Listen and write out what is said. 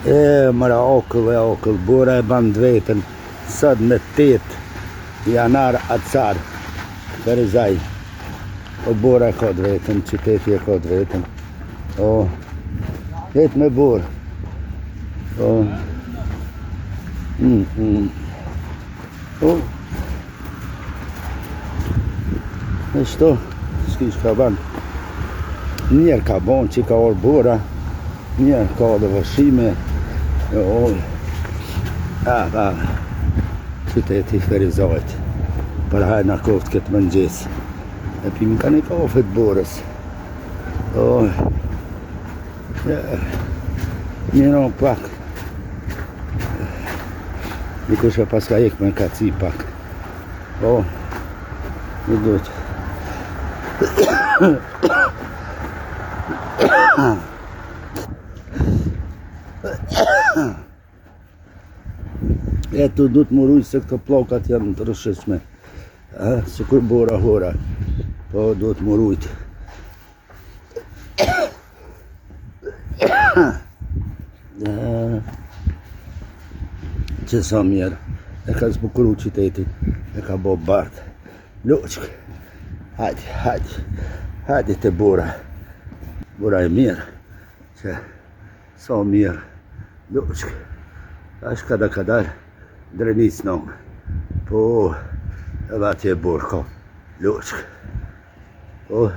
Mëra okull, bura e ban vetën, sot në 8 janar acar, Ferizaj. O bura e kod vetën, qyteti e kod vetën. O, jetë me burë. O, o, e shto, s'kish ka ban. Njerë ka bon që ka orë bura, njerë ka dhe vëshime. O, qyteti Ferizajt. Për hajna koftë këtë mëngjes. E pim ka një kofet burës. O, miron pak. Dikush e pas ka ik me kaci pak. O, në duhet. E tu du të muruj se këto plokat janë të rëshishme. Si kur bura hora. Po du të murujt. Që sa mirë. E ka zbukuru qytetin. E ka bo bardë. Luqk. Hajde të bura. Bura e mirë. Që sa mirë. Luqk. Ashtë kadar drenis nëmë. Po, edhe atje burë ko. Luqk. Po,